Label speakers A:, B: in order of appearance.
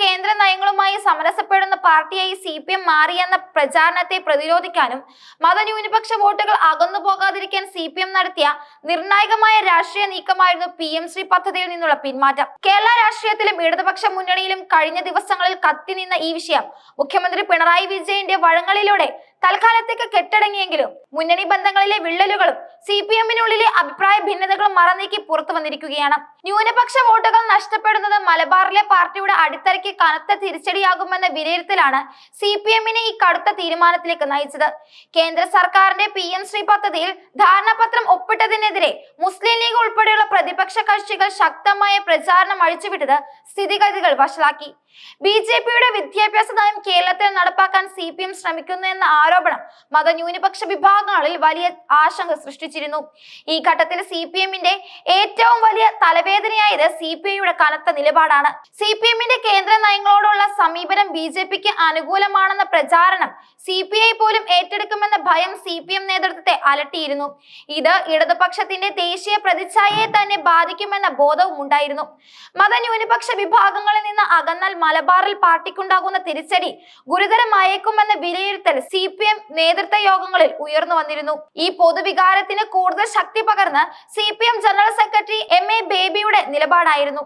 A: കേന്ദ്ര നയങ്ങളുമായി സമരസപ്പെടുന്ന പാർട്ടിയായി CPM മാറിയെന്ന പ്രചാരണത്തെ പ്രതിരോധിക്കാനും മതന്യൂനപക്ഷ വോട്ടുകൾ അകന്നു പോകാതിരിക്കാൻ CPM നടത്തിയ നിർണായകമായ രാഷ്ട്രീയ നീക്കമായിരുന്നു PM ശ്രീ പദ്ധതിയിൽ നിന്നുള്ള പിന്മാറ്റം. കേരള രാഷ്ട്രീയത്തിലും ഇടതുപക്ഷ മുന്നണിയിലും കഴിഞ്ഞ ദിവസങ്ങളിൽ കത്തിനിന്ന ഈ വിഷയം മുഖ്യമന്ത്രി പിണറായി വിജയന്റെ വഴങ്ങലിലൂടെ തൽക്കാലത്തേക്ക് കെട്ടടങ്ങിയെങ്കിലും മുന്നണി ബന്ധങ്ങളിലെ വിള്ളലുകളും CPM-നുള്ളിലെ അഭിപ്രായ ഭിന്നതകളും മറനീക്കി പുറത്തു വന്നിരിക്കുകയാണ്. ന്യൂനപക്ഷ വോട്ടുകൾ നഷ്ടപ്പെടുന്നത് മലബാറിലെ പാർട്ടിയുടെ അടിത്തറയ്ക്ക് കനത്ത തിരിച്ചടിയാകുമെന്ന വിലയിരുത്തലാണ് CPM-നെ ഈ കടുത്ത തീരുമാനത്തിലേക്ക് നയിച്ചത്. കേന്ദ്ര സർക്കാരിന്റെ PM ശ്രീ പദ്ധതിയിൽ ധാരണാപത്രം ഒപ്പിട്ടതിനെതിരെ മുസ്ലിം ലീഗ് ഉൾപ്പെടെയുള്ള പ്രതിപക്ഷ കക്ഷികൾ ശക്തമായ പ്രചാരണം അഴിച്ചുവിട്ടത് സ്ഥിതിഗതികൾ വഷളാക്കി. BJP-യുടെ വിദ്യാഭ്യാസ നയം കേരളത്തിൽ നടപ്പാക്കാൻ CPM ശ്രമിക്കുന്നു എന്ന ആരോപണം മതന്യൂനപക്ഷ വിഭാഗങ്ങളിൽ വലിയ ആശങ്ക സൃഷ്ടിച്ചിരുന്നു. ഈ ഘട്ടത്തിൽ CPM-ന്റെ ഏറ്റവും വലിയ തലവേദനയായത് CPI-യുടെ കനത്ത നിലപാടാണ്. CPM-ന്റെ കേന്ദ്ര നയങ്ങളോടുള്ള സമീപനം BJP-ക്ക് അനുകൂലമാണെന്ന പ്രചാരണം CPI പോലും ഏറ്റെടുക്കുമെന്ന ഭയം CPM നേതൃത്വത്തെ അലട്ടിയിരുന്നു. ഇത് ഇടതുപക്ഷത്തിന്റെ ദേശീയ പ്രതിച്ഛായയെ തന്നെ ബാധിക്കുമെന്ന ബോധവും ഉണ്ടായിരുന്നു. മതന്യൂനപക്ഷ വിഭാഗങ്ങളിൽ നിന്ന് അകന്നാൽ മലബാറിൽ പാർട്ടിക്കുണ്ടാകുന്ന തിരിച്ചടി ഗുരുതരമായേക്കുമെന്ന വിലയിരുത്തൽ CPM നേതൃത്വ യോഗങ്ങളിൽ ഉയർന്നു വന്നിരുന്നു. ഈ പൊതുവികാരത്തിന് കൂടുതൽ ശക്തി പകർന്ന് CPM ജനറൽ സെക്രട്ടറി MA ബേബിയുടെ നിലപാടായിരുന്നു.